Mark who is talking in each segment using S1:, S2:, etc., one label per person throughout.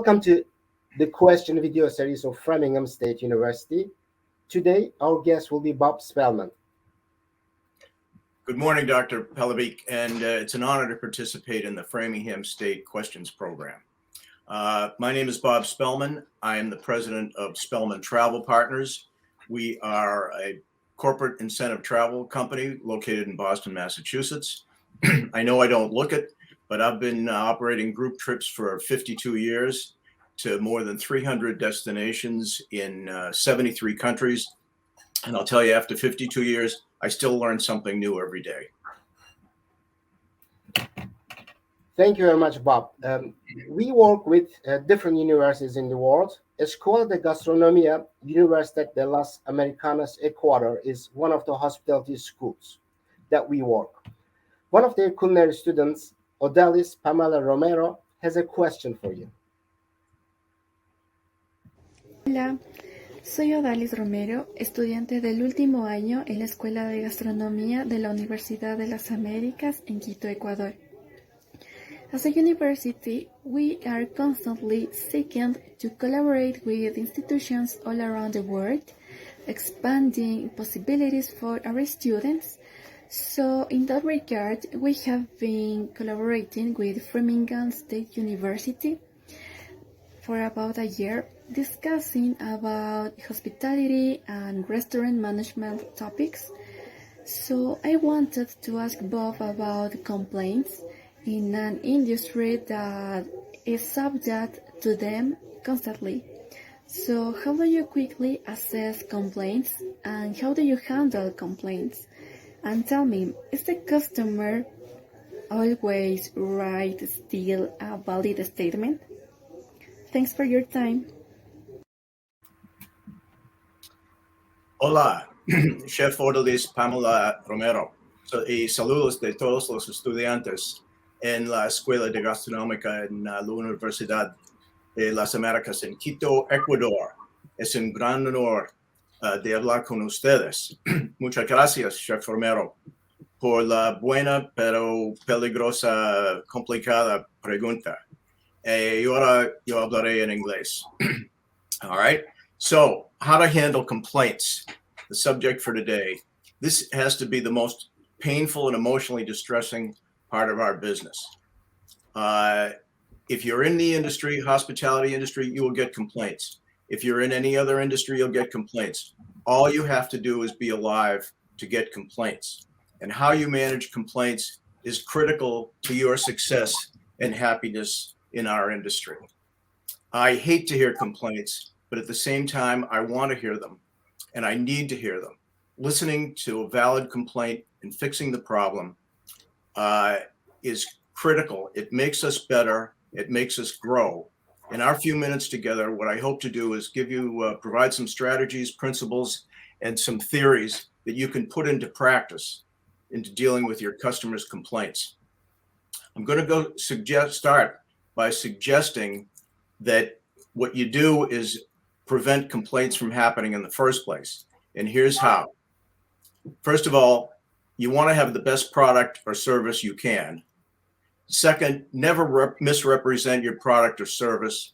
S1: Welcome to the question video series of Framingham State University. Today, our guest will be Bob Spellman.
S2: Good morning, Dr. Pelavik, and it's an honor to participate in the Framingham State Questions Program. My name is Bob Spellman. I am the president of Spellman Travel Partners. We are a corporate incentive travel company located in Boston, Massachusetts. I know I don't look it, but I've been operating group trips for 52 years to more than 300 destinations in 73 countries. And I'll tell you, after 52 years, I still learn something new every day.
S1: Thank you very much, Bob. We work with different universities in the world. Escuela de Gastronomía, Universidad de las Americanas, Ecuador, is one of the hospitality schools that we work. One of their culinary students, Odalys Pamela Romero, has a question for you.
S3: Hola, soy Odalys Romero, estudiante del último año en la Escuela de Gastronomía de la Universidad de las Américas en Quito, Ecuador. As a university, we are constantly seeking to collaborate with institutions all around the world, expanding possibilities for our students. So in that regard, we have been collaborating with Framingham State University for about a year, discussing about hospitality and restaurant management topics. So I wanted to ask Bob about complaints in an industry that is subject to them constantly. So how do you quickly assess complaints and how do you handle complaints? And tell me, is the customer always right, still a valid statement? Thanks for your time.
S2: Hola, Chef Odalys Pamela Romero, y saludos de todos los estudiantes en la Escuela de Gastronomía en la Universidad de las Américas en Quito, Ecuador. Es un gran honor de hablar con ustedes. Muchas gracias, Chef Romero, por la buena pero peligrosa, complicada pregunta. Y ahora yo hablaré en inglés. All right. So, how to handle complaints, the subject for today. This has to be the most painful and emotionally distressing part of our business. If you're in the industry, hospitality industry, you will get complaints. If you're in any other industry, you'll get complaints. All you have to do is be alive to get complaints. And how you manage complaints is critical to your success and happiness in our industry. I hate to hear complaints, but at the same time, I want to hear them, and I need to hear them. Listening to a valid complaint and fixing the problem is critical. It makes us better. It makes us grow. In our few minutes together, what I hope to do is give you, provide some strategies, principles, and some theories that you can put into practice into dealing with your customers' complaints. I'm going to start by suggesting that what you do is prevent complaints from happening in the first place. And here's how. First of all, you want to have the best product or service you can. Second, never misrepresent your product or service.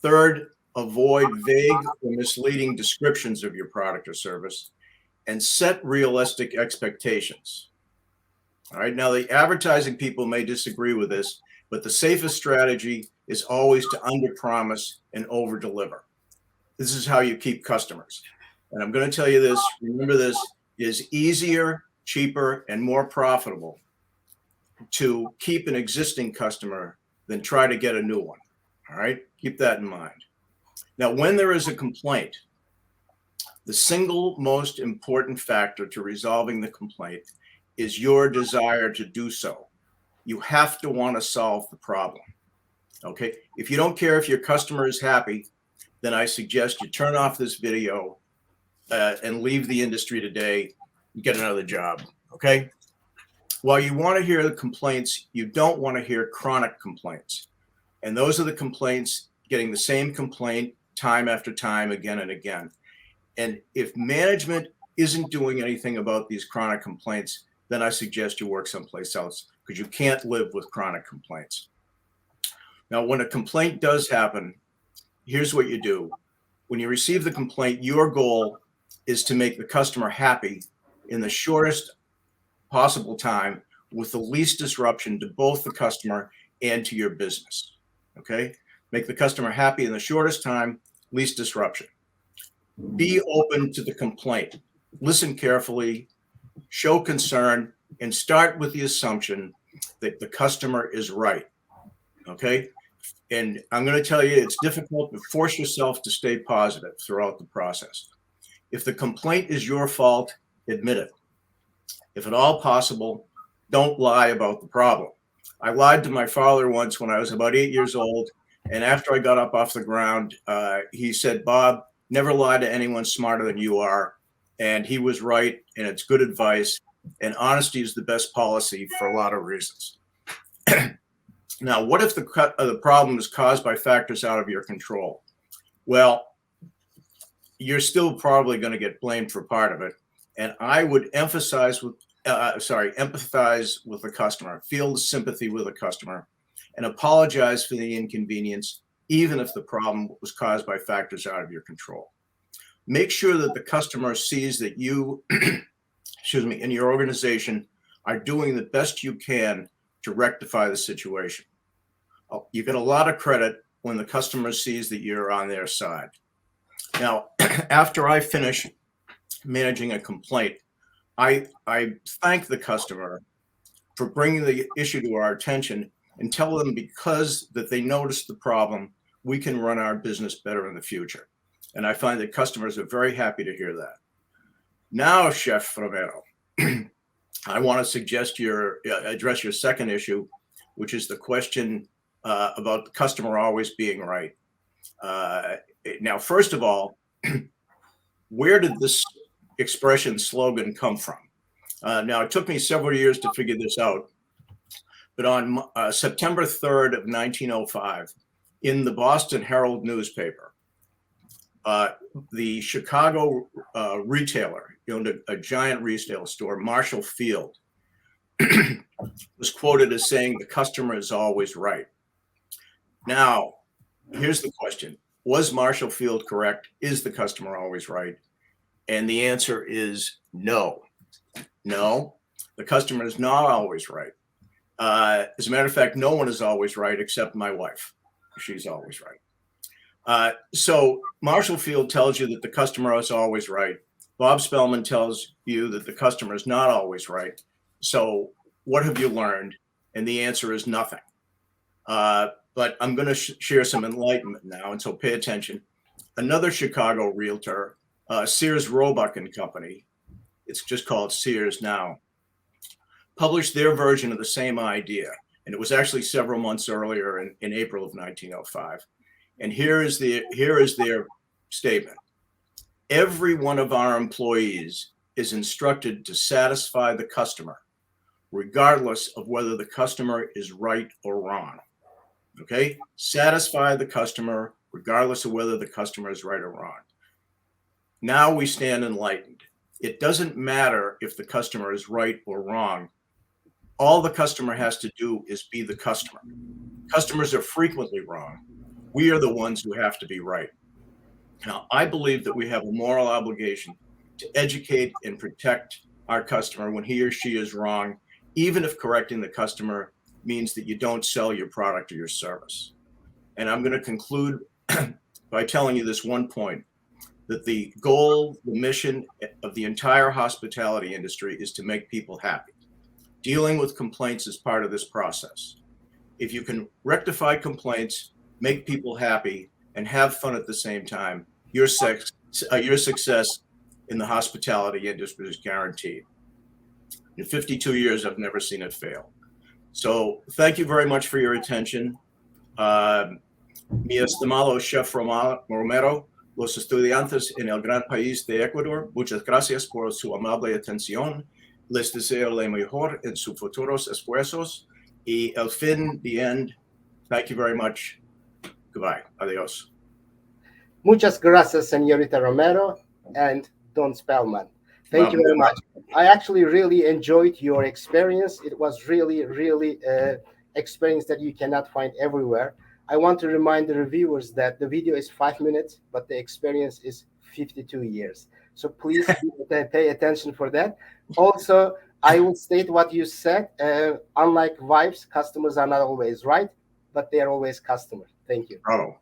S2: Third, avoid vague or misleading descriptions of your product or service. And set realistic expectations. All right, now the advertising people may disagree with this, but the safest strategy is always to underpromise and overdeliver. This is how you keep customers. And I'm going to tell you this, remember this, is easier, cheaper, and more profitable to keep an existing customer than try to get a new one. All right, keep that in mind. Now, when there is a complaint, the single most important factor to resolving the complaint is your desire to do so. You have to want to solve the problem. Okay, if you don't care if your customer is happy, then I suggest you turn off this video and leave the industry today and get another job. Okay. While you want to hear the complaints, you don't want to hear chronic complaints. And those are the complaints getting the same complaint time after time, again and again. And if management isn't doing anything about these chronic complaints, then I suggest you work someplace else because you can't live with chronic complaints. Now, when a complaint does happen, here's what you do. When you receive the complaint, your goal is to make the customer happy in the shortest possible time with the least disruption to both the customer and to your business. Okay? Make the customer happy in the shortest time, least disruption. Be open to the complaint. Listen carefully, show concern, and start with the assumption that the customer is right. Okay? And I'm going to tell you, it's difficult, but force yourself to stay positive throughout the process. If the complaint is your fault, admit it. If at all possible, don't lie about the problem. I lied to my father once when I was about 8 years old. And after I got up off the ground, he said, "Bob, never lie to anyone smarter than you are." And he was right. And it's good advice. And honesty is the best policy for a lot of reasons. Now, what if the problem is caused by factors out of your control? Well, you're still probably going to get blamed for part of it. And I would empathize with the customer, feel the sympathy with the customer, and apologize for the inconvenience, even if the problem was caused by factors out of your control. Make sure that the customer sees that you, and your organization are doing the best you can to rectify the situation. You get a lot of credit when the customer sees that you're on their side. Now, after I finish managing a complaint, I thank the customer for bringing the issue to our attention and tell them because that they noticed the problem, we can run our business better in the future. And I find that customers are very happy to hear that. Now, Chef Romero, I want to address your second issue, which is the question about the customer always being right. Now, first of all, where did this expression slogan come from? Now, it took me several years to figure this out, but on September 3rd of 1905, in the Boston Herald newspaper, the Chicago retailer, owned a giant retail store, Marshall Field, was quoted as saying, "The customer is always right." Now, here's the question. Was Marshall Field correct? Is the customer always right? And the answer is no. No, the customer is not always right. As a matter of fact, no one is always right except my wife. She's always right. So Marshall Field tells you that the customer is always right. Bob Spellman tells you that the customer is not always right. So what have you learned? And the answer is nothing. But I'm going to share some enlightenment now, and so pay attention. Another Chicago realtor, Sears Roebuck and Company, it's just called Sears now, published their version of the same idea. And it was actually several months earlier in April of 1905. And here is their statement. Every one of our employees is instructed to satisfy the customer, regardless of whether the customer is right or wrong. Okay? Satisfy the customer, regardless of whether the customer is right or wrong. Now we stand enlightened. It doesn't matter if the customer is right or wrong. All the customer has to do is be the customer. Customers are frequently wrong. We are the ones who have to be right. Now, I believe that we have a moral obligation to educate and protect our customer when he or she is wrong, even if correcting the customer means that you don't sell your product or your service. And I'm going to conclude by telling you this one point, that the goal, the mission of the entire hospitality industry is to make people happy. Dealing with complaints is part of this process. If you can rectify complaints, make people happy, and have fun at the same time, your success in the hospitality industry is guaranteed. In 52 years, I've never seen it fail. So thank you very much for your attention. Mi estimado Chef Romero, los estudiantes en el gran país de Ecuador, muchas gracias por su amable atención. Les deseo lo mejor en sus futuros esfuerzos. Y al fin, the end, thank you very much. Goodbye. Adios.
S1: Muchas gracias, Señorita Romero and Don Spellman. Thank you very much. I actually really enjoyed your experience. It was really experience that you cannot find everywhere. I want to remind the reviewers that the video is 5 minutes, but the experience is 52 years. So please pay attention for that. Also, I will state what you said. Unlike wives, customers are not always right, but they are always customers. Thank you.
S2: Oh,